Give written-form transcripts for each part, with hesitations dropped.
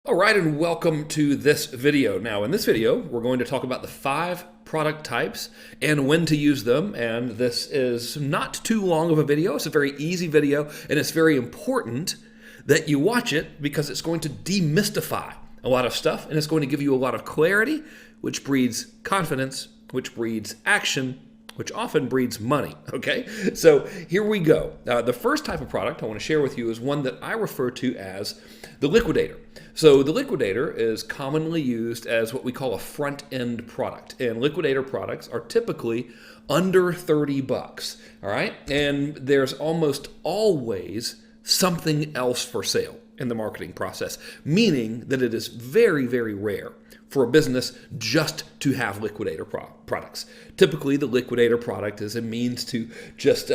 All right, and welcome to this video. Now, in this video, we're going to talk about the 5 product types and when to use them. And this is not too long of a video. It's a very easy video, and it's very important that you watch it because it's going to demystify a lot of stuff, and it's going to give you a lot of clarity, which breeds confidence, which breeds action, which often breeds money, okay? So here we go. The first type of product I want to share with you is one that I refer to as the liquidator. So the liquidator is commonly used as what we call a front-end product, and liquidator products are typically under 30 bucks, all right? And there's almost always something else for sale in the marketing process, meaning that it is very, very rare for a business just to have liquidator products. Typically, the liquidator product is a means to just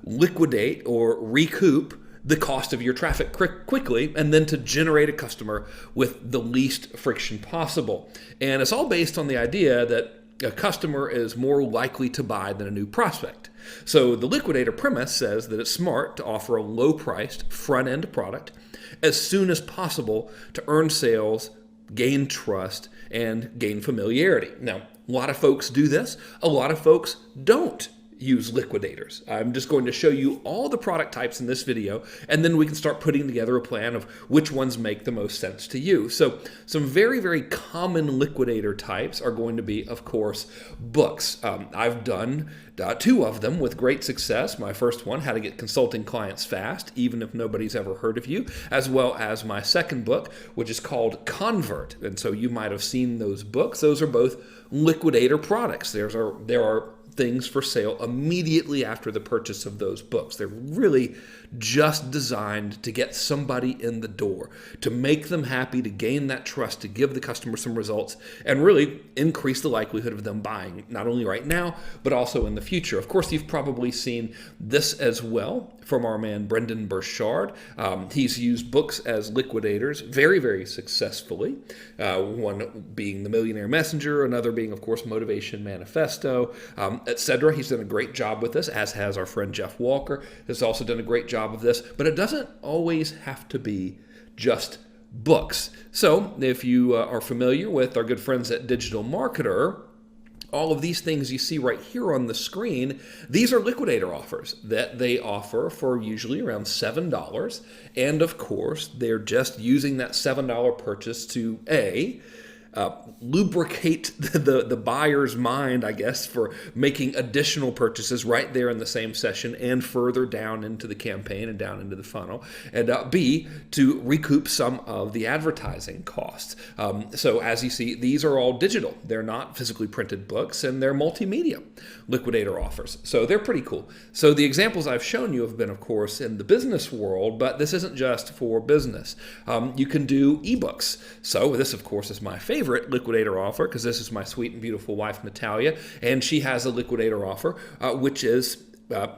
liquidate or recoup the cost of your traffic quickly and then to generate a customer with the least friction possible. And it's all based on the idea that a customer is more likely to buy than a new prospect. So the liquidator premise says that it's smart to offer a low-priced front-end product as soon as possible to earn sales, gain trust, and gain familiarity. Now, a lot of folks do this. A lot of folks don't use liquidators. I'm just going to show you all the product types in this video, and then we can start putting together a plan of which ones make the most sense to you. So some very, very common liquidator types are going to be, of course, books. I've done 2 of them with great success. My first one, How to Get Consulting Clients Fast, even if nobody's ever heard of you, as well as my second book, which is called Convert. And so you might have seen those books. Those are both liquidator products. There are things for sale immediately after the purchase of those books. They're really just designed to get somebody in the door, to make them happy, to gain that trust, to give the customer some results, and really increase the likelihood of them buying, not only right now, but also in the future. Of course, you've probably seen this as well from our man, Brendon Burchard. He's used books as liquidators very, very successfully. One being The Millionaire Messenger, another being, of course, Motivation Manifesto, etc. He's done a great job with this, as has our friend Jeff Walker, has also done a great job of this, but it doesn't always have to be just books. So if you are familiar with our good friends at Digital Marketer, all of these things you see right here on the screen, these are liquidator offers that they offer for usually around $7. And of course, they're just using that $7 purchase to lubricate the buyer's mind, I guess, for making additional purchases right there in the same session and further down into the campaign and down into the funnel, and B, to recoup some of the advertising costs. So as you see, these are all digital. They're not physically printed books, and they're multimedia liquidator offers. So they're pretty cool. So the examples I've shown you have been, of course, in the business world, but this isn't just for business. You can do ebooks. So this, of course, is my favorite liquidator offer because this is my sweet and beautiful wife, Natalia, and she has a liquidator offer, which is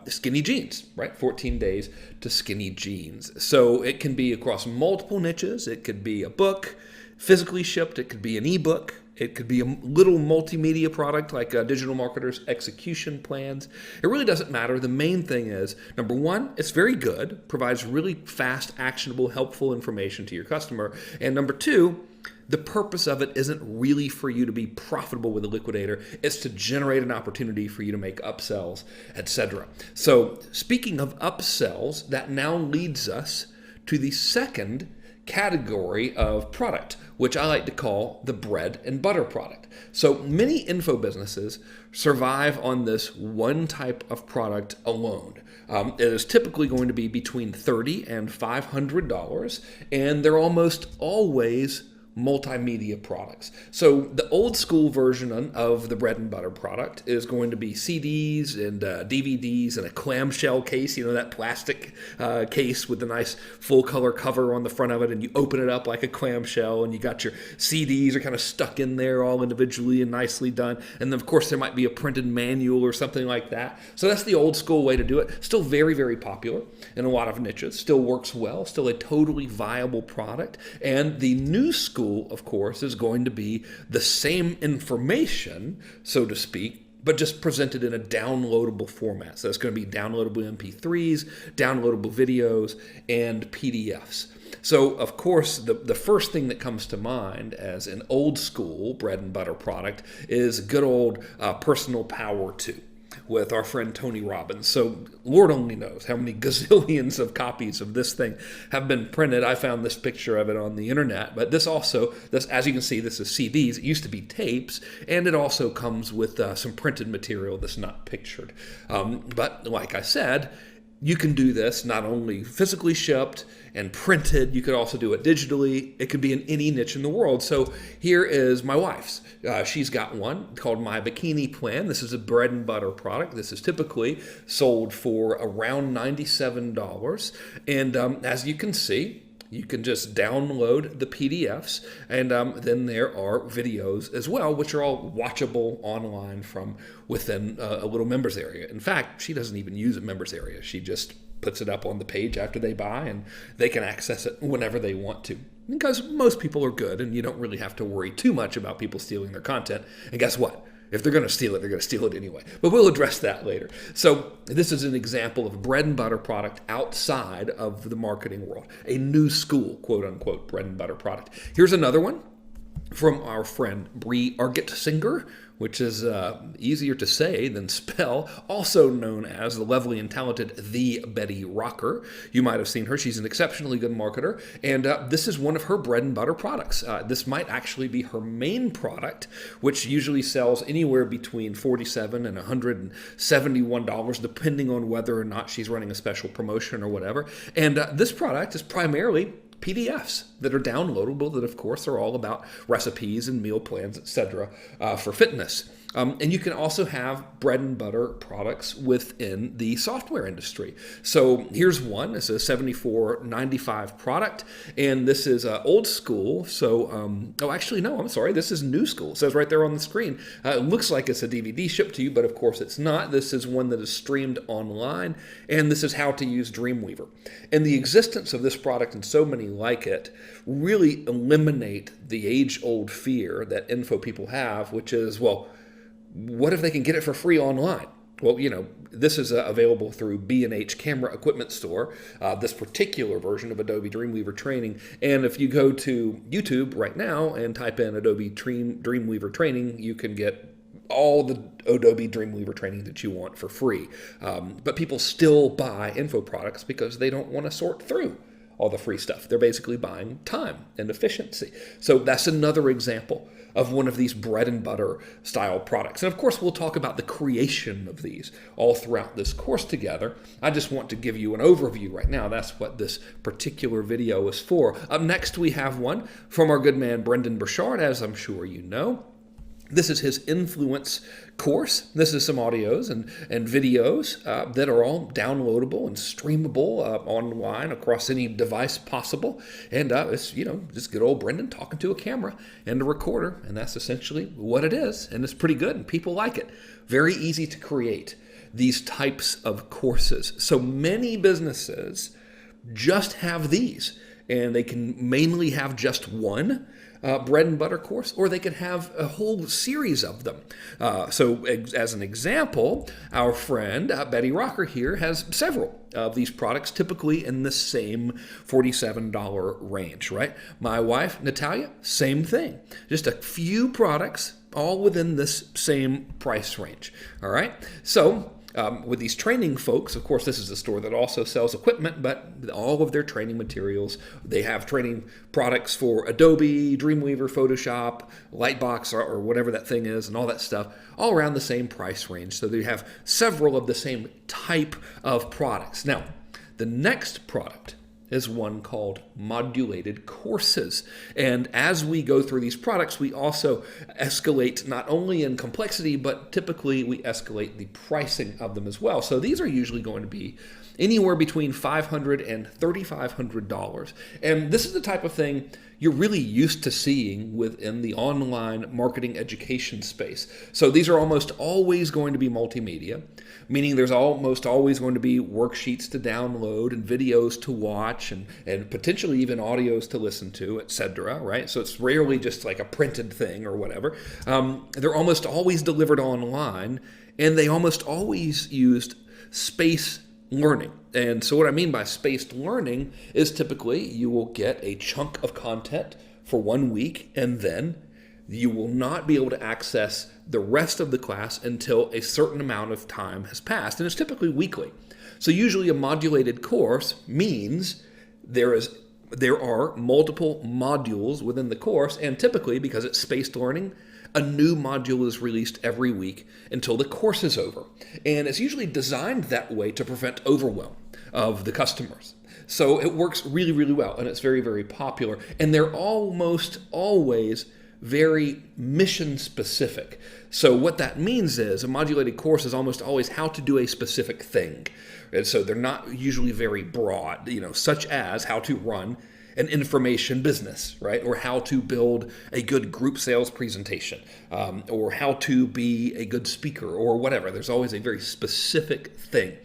skinny jeans, right? 14 days to skinny jeans. So it can be across multiple niches. It could be a book, physically shipped. It could be an ebook. It could be a little multimedia product like Digital Marketer's execution plans. It really doesn't matter. The main thing is, number one, it's very good, provides really fast, actionable, helpful information to your customer. And number two, the purpose of it isn't really for you to be profitable with a liquidator. It's to generate an opportunity for you to make upsells, etc. So speaking of upsells, that now leads us to the second category of product, which I like to call the bread and butter product. So many info businesses survive on this one type of product alone. It is typically going to be between $30 and $500, and they're almost always multimedia products. So the old school version of the bread and butter product is going to be CDs and DVDs and a clamshell case, that plastic case with the nice full color cover on the front of it, and you open it up like a clamshell and you got your CDs are kind of stuck in there all individually and nicely done. And then of course there might be a printed manual or something like that. So that's the old school way to do it. Still very, very popular in a lot of niches, still works well, still a totally viable product. And the new school, of course, is going to be the same information, so to speak, but just presented in a downloadable format. So it's going to be downloadable MP3s, downloadable videos, and PDFs. So, of course, the first thing that comes to mind as an old school bread and butter product is good old Personal Power 2 with our friend Tony Robbins. So Lord only knows how many gazillions of copies of this thing have been printed. I found this picture of it on the internet, but this, as you can see, this is CDs. It used to be tapes, and it also comes with some printed material that's not pictured. But like I said, you can do this not only physically shipped and printed, you could also do it digitally. It could be in any niche in the world. So here is my wife's. She's got one called My Bikini Plan. This is a bread and butter product. This is typically sold for around $97. And as you can see, you can just download the PDFs, and then there are videos as well, which are all watchable online from within a little members area. In fact, she doesn't even use a members area. She just puts it up on the page after they buy, and they can access it whenever they want to. Because most people are good, and you don't really have to worry too much about people stealing their content. And guess what? If they're going to steal it, they're going to steal it anyway. But we'll address that later. So this is an example of a bread and butter product outside of the marketing world. A new school, quote unquote, bread and butter product. Here's another one from our friend Brie Argetsinger, which is easier to say than spell, also known as the lovely and talented The Betty Rocker. You might have seen her. She's an exceptionally good marketer, and this is one of her bread and butter products. This might actually be her main product, which usually sells anywhere between $47 and $171, depending on whether or not she's running a special promotion or whatever. And this product is primarily PDFs that are downloadable that, of course, are all about recipes and meal plans, etc., for fitness. And you can also have bread and butter products within the software industry. So here's one. It's a $74.95 product, and this is old school. So, actually, no, I'm sorry. This is new school. It says right there on the screen. It looks like it's a DVD shipped to you, but of course it's not. This is one that is streamed online, and this is how to use Dreamweaver. And the existence of this product and so many like it really eliminate the age-old fear that info people have, which is, well, what if they can get it for free online? Well, this is available through B&H Camera Equipment Store, this particular version of Adobe Dreamweaver Training. And if you go to YouTube right now and type in Adobe Dreamweaver Training, you can get all the Adobe Dreamweaver training that you want for free. But people still buy info products because they don't want to sort through all the free stuff. They're basically buying time and efficiency. So that's another example of one of these bread and butter style products. And of course, we'll talk about the creation of these all throughout this course together. I just want to give you an overview right now. That's what this particular video is for. Up next, we have one from our good man, Brendon Burchard, as I'm sure you know. This is his influence course. This is some audios and videos that are all downloadable and streamable online across any device possible. And it's, just good old Brendon talking to a camera and a recorder. And that's essentially what it is. And it's pretty good and people like it. Very easy to create these types of courses. So many businesses just have these, and they can mainly have just one bread and butter course, or they could have a whole series of them. So as an example, our friend Betty Rocker here has several of these products, typically in the same $47 range, right? My wife, Natalia, same thing. Just a few products, all within this same price range, all right? So with these training folks, of course, this is a store that also sells equipment, but all of their training materials, they have training products for Adobe, Dreamweaver, Photoshop, Lightbox, or whatever that thing is, and all that stuff, all around the same price range. So they have several of the same type of products. Now, the next product is one called modulated courses. And as we go through these products, we also escalate not only in complexity, but typically we escalate the pricing of them as well. So these are usually going to be anywhere between $500 and $3,500. And this is the type of thing you're really used to seeing within the online marketing education space. So these are almost always going to be multimedia, meaning there's almost always going to be worksheets to download and videos to watch and potentially even audios to listen to, etc., right? So it's rarely just like a printed thing or whatever. They're almost always delivered online, and they almost always used space learning. And so what I mean by spaced learning is typically you will get a chunk of content for 1 week, and then you will not be able to access the rest of the class until a certain amount of time has passed, and it's typically weekly. So usually a modulated course means there are multiple modules within the course, and typically, because it's spaced learning, a new module is released every week until the course is over. And it's usually designed that way to prevent overwhelm of the customers. So it works really, really well, and it's very, very popular. And they're almost always very mission specific. So what that means is a modulated course is almost always how to do a specific thing. And so they're not usually very broad, such as how to run an information business, right? Or how to build a good group sales presentation, or how to be a good speaker, or whatever. There's always a very specific thing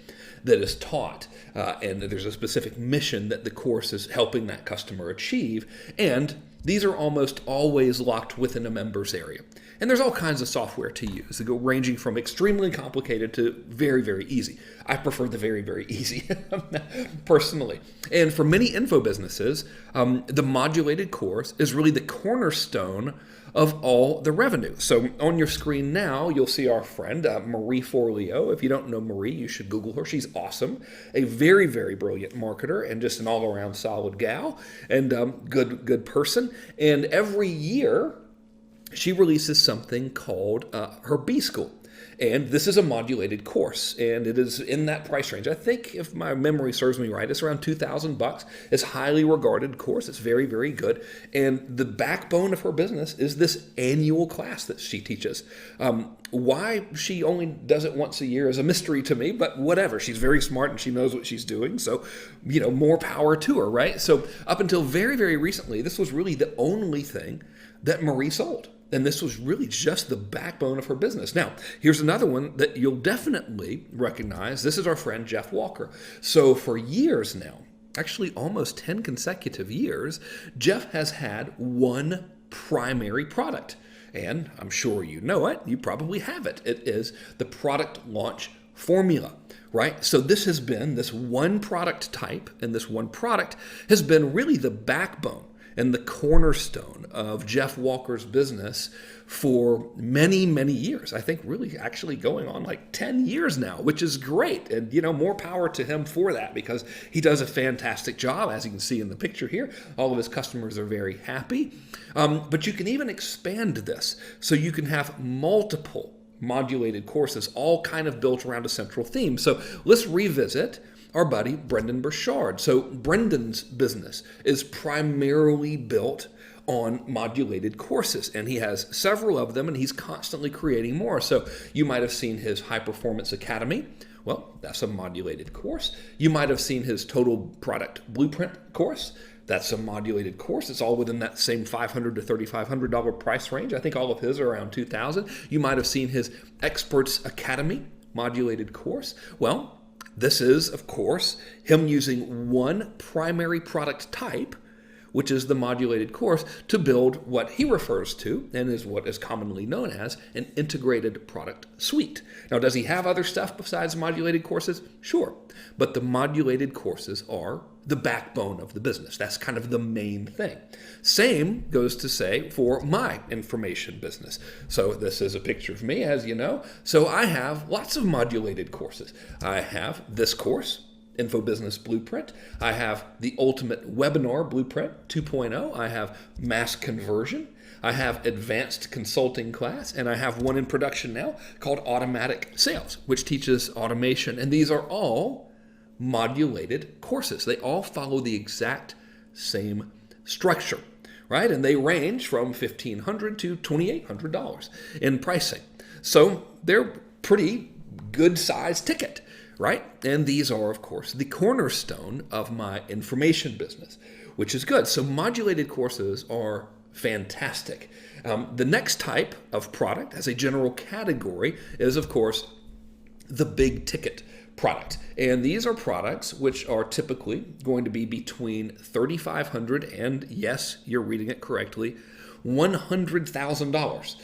that is taught, and there's a specific mission that the course is helping that customer achieve. And these are almost always locked within a members area. And there's all kinds of software to use, ranging from extremely complicated to very, very easy. I prefer the very, very easy, personally. And for many info businesses, the modulated course is really the cornerstone of all the revenue. So on your screen now, you'll see our friend, Marie Forleo. If you don't know Marie, you should Google her. She's awesome. A very, very brilliant marketer and just an all-around solid gal and good person. And every year, she releases something called her B-School. And this is a modulated course, and it is in that price range. I think, if my memory serves me right, it's around $2,000. It's a highly regarded course. It's very, very good. And the backbone of her business is this annual class that she teaches. Why she only does it once a year is a mystery to me, but whatever. She's very smart and she knows what she's doing. So, more power to her, right? So up until very, very recently, this was really the only thing that Marie sold. And this was really just the backbone of her business. Now, here's another one that you'll definitely recognize. This is our friend Jeff Walker. So for years now, actually almost 10 consecutive years, Jeff has had one primary product. And I'm sure you know it. You probably have it. It is the product launch formula, right? So this has been this one product type, and this one product has been really the backbone and the cornerstone of Jeff Walker's business for many, many years. I think really actually going on like 10 years now, which is great. And, more power to him for that, because he does a fantastic job. As you can see in the picture here, all of his customers are very happy. But you can even expand this. So you can have multiple modulated courses, all kind of built around a central theme. So let's revisit our buddy Brendan Burchard. So Brendan's business is primarily built on modulated courses, and he has several of them, and he's constantly creating more. So you might have seen his High Performance Academy. Well, that's a modulated course. You might have seen his Total Product Blueprint course. That's a modulated course. It's all within that same $500 to $3,500 price range. I think all of his are around $2,000. You might have seen his Experts Academy modulated course. Well, this is, of course, him using one primary product type, which is the modulated course, to build what he refers to and is what is commonly known as an integrated product suite. Now, does he have other stuff besides modulated courses? Sure. But the modulated courses are the backbone of the business. That's kind of the main thing. Same goes to say for my information business. So this is a picture of me, as you know. So I have lots of modulated courses. I have this course, Info Business Blueprint. I have the Ultimate Webinar Blueprint 2.0. I have Mass Conversion. I have Advanced Consulting class, and I have one in production now called Automatic Sales, which teaches automation. And these are all modulated courses. They all follow the exact same structure, right? And they range from $1,500 to $2,800 in pricing. So they're pretty good size ticket, right? And these are, of course, the cornerstone of my information business, which is good. So modulated courses are fantastic. The next type of product as a general category is, of course, the big ticket product. And these are products which are typically going to be between $3,500 and, yes, you're reading it correctly, $100,000.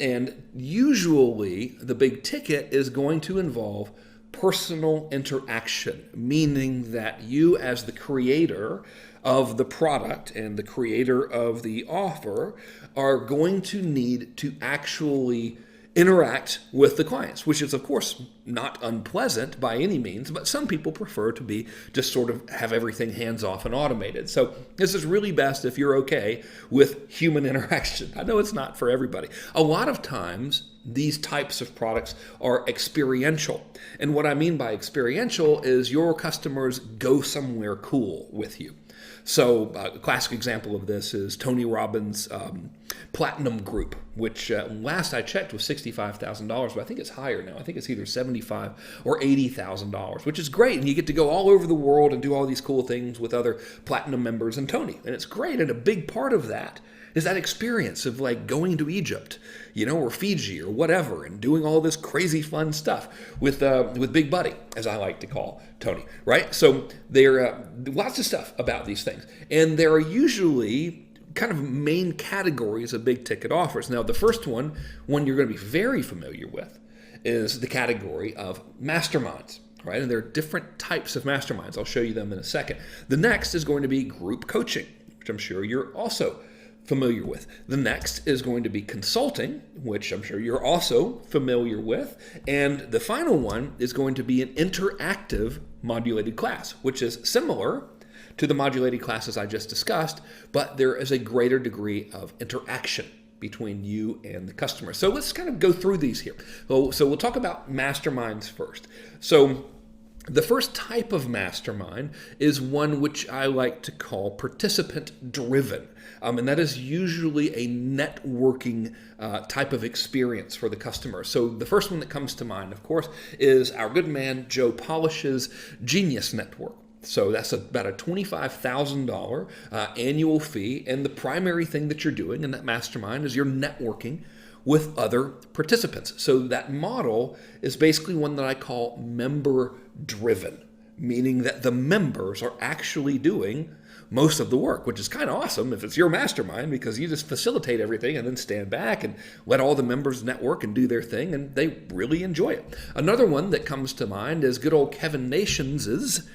And usually the big ticket is going to involve personal interaction, meaning that you, as the creator of the product and the creator of the offer, are going to need to actually interact with the clients, which is, of course, not unpleasant by any means, but some people prefer to be just sort of have everything hands off and automated. So this is really best if you're okay with human interaction. I know it's not for everybody. A lot of times, these types of products are experiential. And what I mean by experiential is your customers go somewhere cool with you. So a classic example of this is Tony Robbins' Platinum Group, which last I checked was $65,000, but I think it's higher now. I think it's either $75,000 or $80,000, which is great. And you get to go all over the world and do all these cool things with other Platinum members and Tony. And it's great. And a big part of that is that experience of like going to Egypt, or Fiji or whatever, and doing all this crazy fun stuff with Big Buddy, as I like to call Tony, right? So there are lots of stuff about these things, and there are usually kind of main categories of big ticket offers. Now, the first one you're going to be very familiar with, is the category of masterminds. Right? And there are different types of masterminds. I'll show you them in a second. The next is going to be group coaching, which I'm sure you're also familiar with. The next is going to be consulting, which I'm sure you're also familiar with. And the final one is going to be an interactive modulated class, which is similar to the modulated classes I just discussed, but there is a greater degree of interaction between you and the customer. So let's kind of go through these here. So we'll talk about masterminds first. So the first type of mastermind is one which I like to call participant-driven. And that is usually a networking type of experience for the customer. So the first one that comes to mind, of course, is our good man Joe Polish's Genius Network. So that's about a $25,000 annual fee. And the primary thing that you're doing in that mastermind is you're networking with other participants. So that model is basically one that I call member-driven, meaning that the members are actually doing most of the work, which is kind of awesome if it's your mastermind, because you just facilitate everything and then stand back and let all the members network and do their thing, and they really enjoy it. Another one that comes to mind is good old Kevin Nations'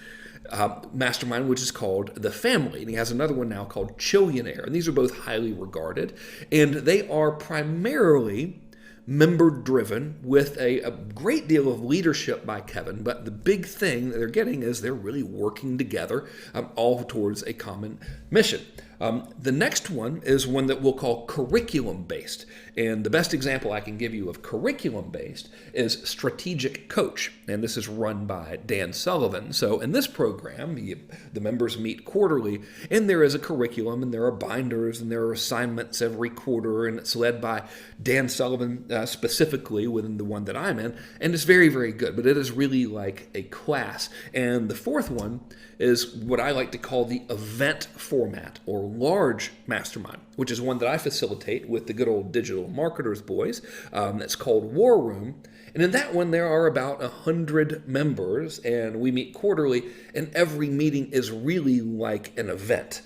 mastermind, which is called The Family, and he has another one now called Chillionaire, and these are both highly regarded, and they are primarily member-driven with a great deal of leadership by Kevin, but the big thing that they're getting is they're really working together all towards a common mission. The next one is one that we'll call curriculum-based. And the best example I can give you of curriculum-based is Strategic Coach. And this is run by Dan Sullivan. So in this program, the members meet quarterly, and there is a curriculum, and there are binders, and there are assignments every quarter, and it's led by Dan Sullivan specifically within the one that I'm in. And it's very, very good, but it is really like a class. And the fourth one is what I like to call the event format or large mastermind, which is one that I facilitate with the good old digital marketers boys. That's called War Room. And in that one, there are about 100 members, and we meet quarterly, and every meeting is really like an event.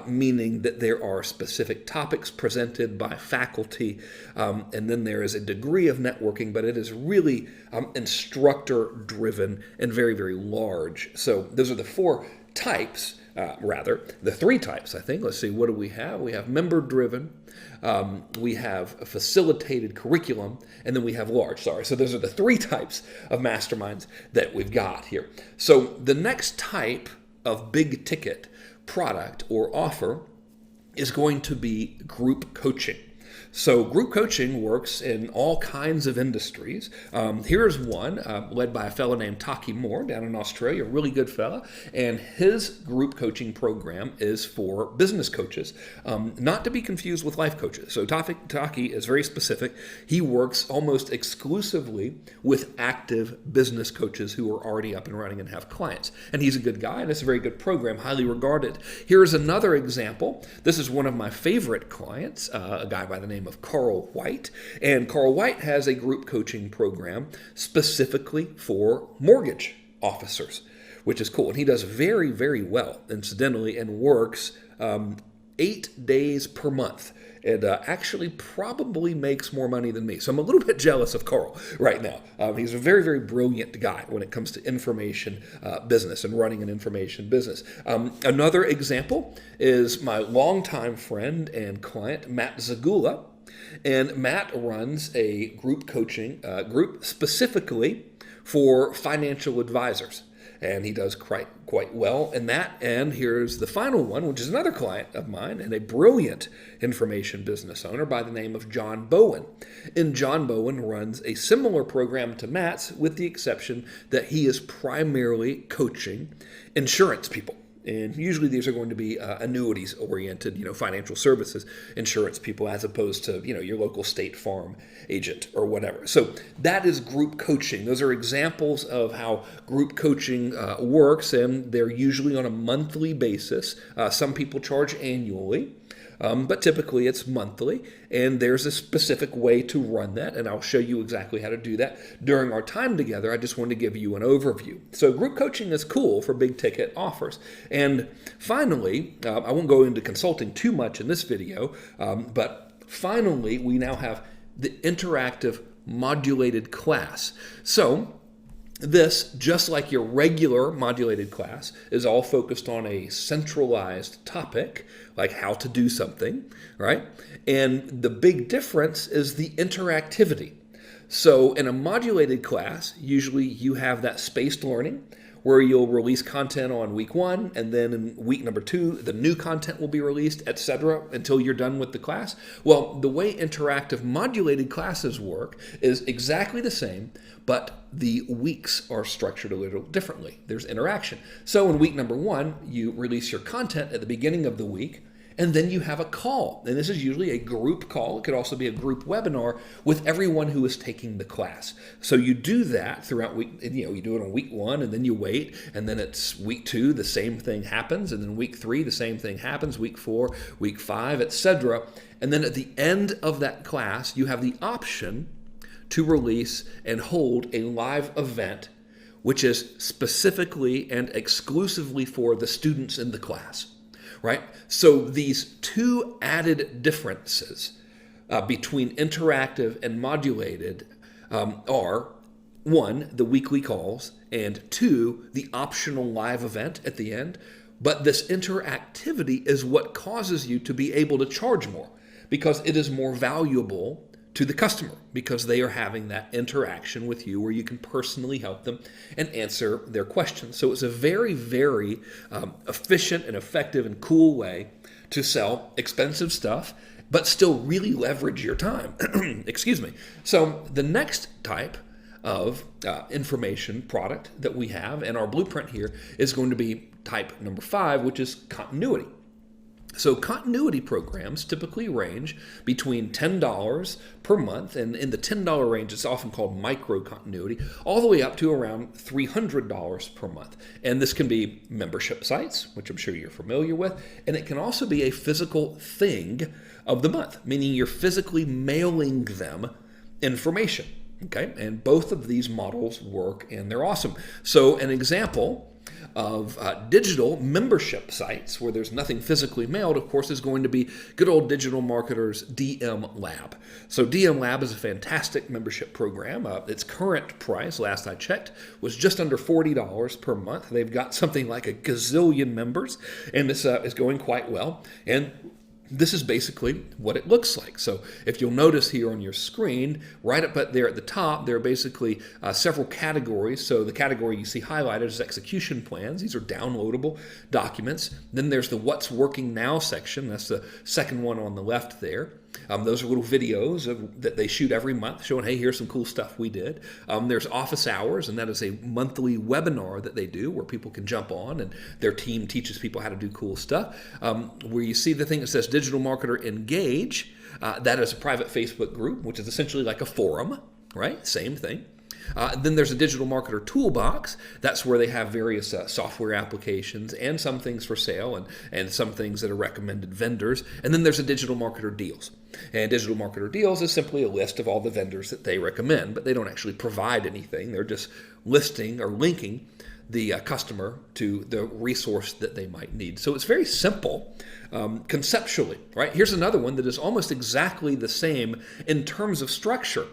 Meaning that there are specific topics presented by faculty, and then there is a degree of networking, but it is really instructor-driven and very, very large. So those are the four types, the three types, I think. Let's see, what do we have? We have member-driven, we have a facilitated curriculum, and then we have large. So those are the three types of masterminds that we've got here. So the next type of big ticket product or offer is going to be group coaching. So group coaching works in all kinds of industries. Here's one led by a fellow named Taki Moore down in Australia, a really good fella. And his group coaching program is for business coaches, not to be confused with life coaches. So Taki is very specific. He works almost exclusively with active business coaches who are already up and running and have clients. And he's a good guy, and it's a very good program, highly regarded. Here's another example. This is one of my favorite clients, a guy by the name of Carl White. And Carl White has a group coaching program specifically for mortgage officers, which is cool. And he does very, very well, incidentally, and works 8 days per month. And actually probably makes more money than me. So I'm a little bit jealous of Carl right now. He's a very, very brilliant guy when it comes to information business and running an information business. Another example is my longtime friend and client, Matt Zagula. And Matt runs a group coaching group specifically for financial advisors. And he does quite well in that. And here's the final one, which is another client of mine and a brilliant information business owner by the name of John Bowen. And John Bowen runs a similar program to Matt's, with the exception that he is primarily coaching insurance people. And usually these are going to be annuities-oriented, financial services, insurance people, as opposed to, your local State Farm agent or whatever. So that is group coaching. Those are examples of how group coaching works, and they're usually on a monthly basis. Some people charge annually. But typically it's monthly, and there's a specific way to run that, and I'll show you exactly how to do that during our time together. I just wanted to give you an overview. So group coaching is cool for big ticket offers. And finally, I won't go into consulting too much in this video, but finally we now have the interactive modulated class. So this, just like your regular modulated class, is all focused on a centralized topic, like how to do something, right? And the big difference is the interactivity. So in a modulated class, usually you have that spaced learning, where you'll release content on week 1, and then in week number 2, the new content will be released, etc., until you're done with the class. Well, the way interactive modulated classes work is exactly the same, but the weeks are structured a little differently. There's interaction. So in week number 1, you release your content at the beginning of the week, and then you have a call. And this is usually a group call. It could also be a group webinar with everyone who is taking the class. So you do that throughout week, you do it on week 1, and then you wait, and then it's week 2, the same thing happens, and then week 3, the same thing happens, week 4, week 5, etc. And then at the end of that class, you have the option to release and hold a live event, which is specifically and exclusively for the students in the class. Right? So these two added differences between interactive and modulated are, 1, the weekly calls, and 2, the optional live event at the end. But this interactivity is what causes you to be able to charge more, because it is more valuable to the customer, because they are having that interaction with you where you can personally help them and answer their questions. So it's a very, very efficient and effective and cool way to sell expensive stuff, but still really leverage your time. Excuse me. So the next type of information product that we have in our blueprint here is going to be type number 5, which is continuity. So continuity programs typically range between $10 per month, and in the $10 range, it's often called micro continuity, all the way up to around $300 per month. And this can be membership sites, which I'm sure you're familiar with, and it can also be a physical thing of the month, meaning you're physically mailing them information. Okay, and both of these models work, and they're awesome. So an example of digital membership sites where there's nothing physically mailed, of course, is going to be good old Digital Marketer's DM Lab. So DM Lab is a fantastic membership program. Its current price, last I checked, was just under $40 per month. They've got something like a gazillion members, and this is going quite well. And this is basically what it looks like. So if you'll notice here on your screen, right up there at the top, there are basically several categories. So the category you see highlighted is execution plans. These are downloadable documents. Then there's the What's Working Now section. That's the second one on the left there. Those are little videos that they shoot every month showing, hey, here's some cool stuff we did. There's office hours, and that is a monthly webinar that they do where people can jump on and their team teaches people how to do cool stuff. Where you see the thing that says Digital Marketer Engage, that is a private Facebook group, which is essentially like a forum, right? Same thing. Then there's a Digital Marketer Toolbox. That's where they have various software applications and some things for sale and some things that are recommended vendors. And then there's a Digital Marketer Deals. And Digital Marketer Deals is simply a list of all the vendors that they recommend, but they don't actually provide anything. They're just listing or linking the customer to the resource that they might need. So it's very simple conceptually, right? Here's another one that is almost exactly the same in terms of structure.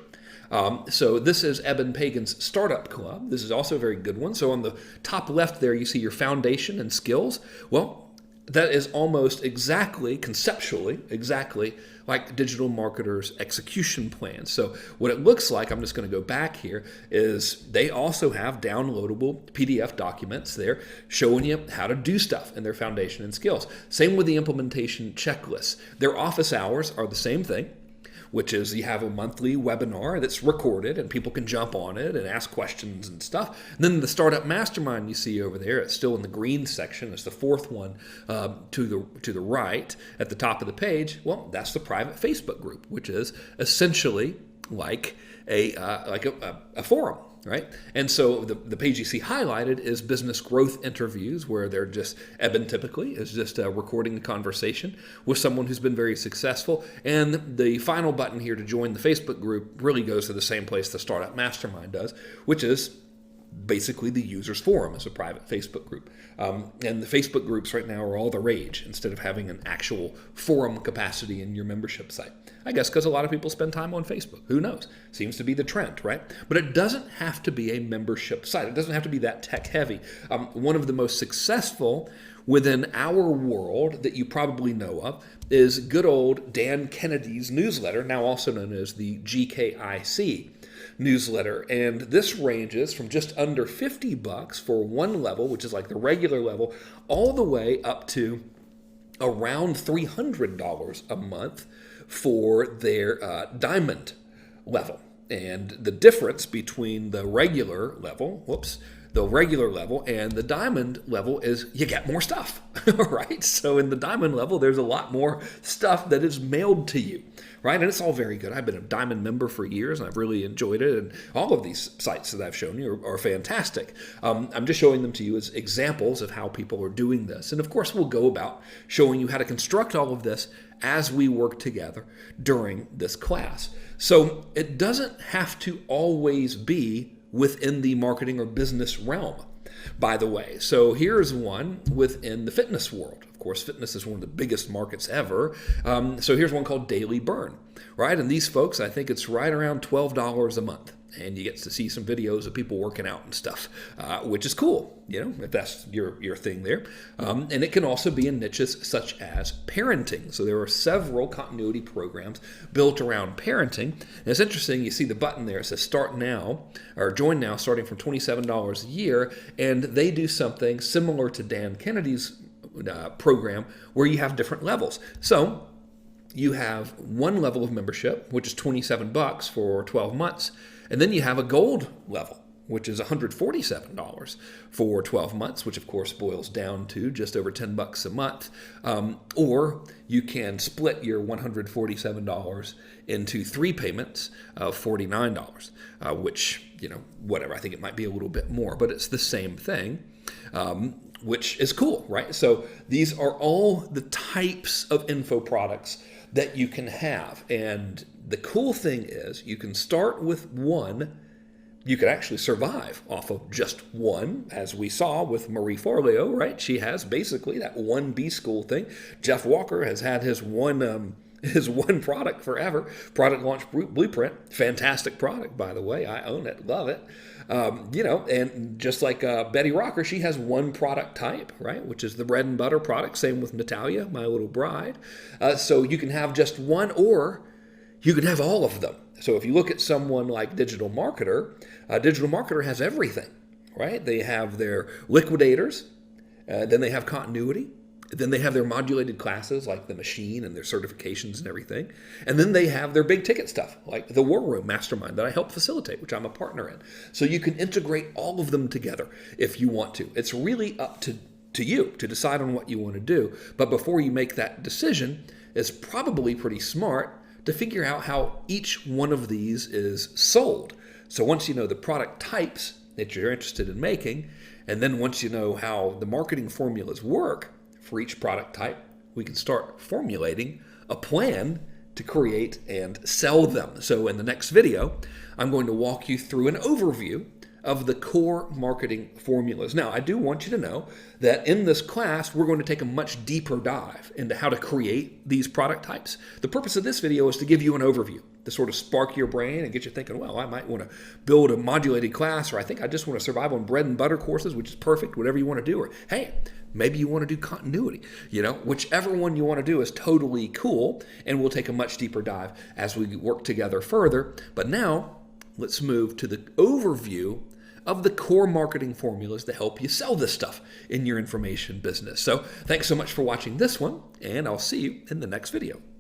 So this is Eben Pagan's Startup Club. This is also a very good one. So on the top left there, you see your foundation and skills. Well, that is almost exactly, conceptually, exactly like digital marketers' execution plans. So what it looks like, I'm just going to go back here, is they also have downloadable PDF documents there showing you how to do stuff in their foundation and skills. Same with the implementation checklists. Their office hours are the same thing, which is you have a monthly webinar that's recorded and people can jump on it and ask questions and stuff. And then the Startup Mastermind you see over there, it's still in the green section. It's the fourth one to the right at the top of the page. Well, that's the private Facebook group, which is essentially like a forum. Right? And so the page you see highlighted is business growth interviews, where they're just, Eben typically is just recording a conversation with someone who's been very successful. And the final button here to join the Facebook group really goes to the same place the Startup Mastermind does, which is basically the users forum as a private Facebook group. And the Facebook groups right now are all the rage instead of having an actual forum capacity in your membership site. I guess because a lot of people spend time on Facebook. Who knows? Seems to be the trend, right? But it doesn't have to be a membership site. It doesn't have to be that tech heavy. One of the most successful within our world that you probably know of is good old Dan Kennedy's newsletter, now also known as the GKIC newsletter. And this ranges from just under $50 for one level, which is like the regular level, all the way up to around $300 a month for their diamond level. And the difference between the regular level, and the diamond level is you get more stuff, right? So in the diamond level, there's a lot more stuff that is mailed to you, right? And it's all very good. I've been a diamond member for years, and I've really enjoyed it. And all of these sites that I've shown you are fantastic. I'm just showing them to you as examples of how people are doing this. And of course, we'll go about showing you how to construct all of this as we work together during this class. So it doesn't have to always be within the marketing or business realm, by the way. So here's one within the fitness world. Of course, fitness is one of the biggest markets ever. So here's one called Daily Burn, right? And these folks, I think it's right around $12 a month. And you get to see some videos of people working out and stuff, which is cool, if that's your thing there. And it can also be in niches such as parenting. So there are several continuity programs built around parenting. And it's interesting, you see the button there, it says Start Now, or Join Now, starting from $27 a year. And they do something similar to Dan Kennedy's program, where you have different levels. So you have one level of membership, which is $27 for 12 months. And then you have a gold level, which is $147 for 12 months, which of course boils down to just over $10 a month. Or you can split your $147 into 3 payments of $49, which, whatever, I think it might be a little bit more, but it's the same thing. Which is cool, right? So these are all the types of info products that you can have. And the cool thing is you can start with one. You could actually survive off of just one, as we saw with Marie Forleo, right? She has basically that one B-School thing. Jeff Walker has had his one product forever. Product Launch Blueprint, fantastic product, by the way. I own it, love it. And just like Betty Rocker, she has one product type, right, which is the bread and butter product. Same with Natalia, my little bride. So you can have just one, or you can have all of them. So if you look at someone like Digital Marketer has everything, right? They have their liquidators, then they have continuity, then they have their modulated classes like the machine and their certifications and everything. And then they have their big ticket stuff like the War Room Mastermind that I help facilitate, which I'm a partner in. So you can integrate all of them together if you want to. It's really up to you to decide on what you want to do. But before you make that decision, it's probably pretty smart to figure out how each one of these is sold. So once you know the product types that you're interested in making, and then once you know how the marketing formulas work for each product type, we can start formulating a plan to create and sell them. So in the next video, I'm going to walk you through an overview of the core marketing formulas. Now, I do want you to know that in this class, we're going to take a much deeper dive into how to create these product types. The purpose of this video is to give you an overview, to sort of spark your brain and get you thinking, well, I might want to build a modulated class, or I think I just want to survive on bread and butter courses, which is perfect, whatever you want to do. Or, hey, maybe you want to do continuity. Whichever one you want to do is totally cool, and we'll take a much deeper dive as we work together further. But now, let's move to the overview of the core marketing formulas to help you sell this stuff in your information business. So thanks so much for watching this one, and I'll see you in the next video.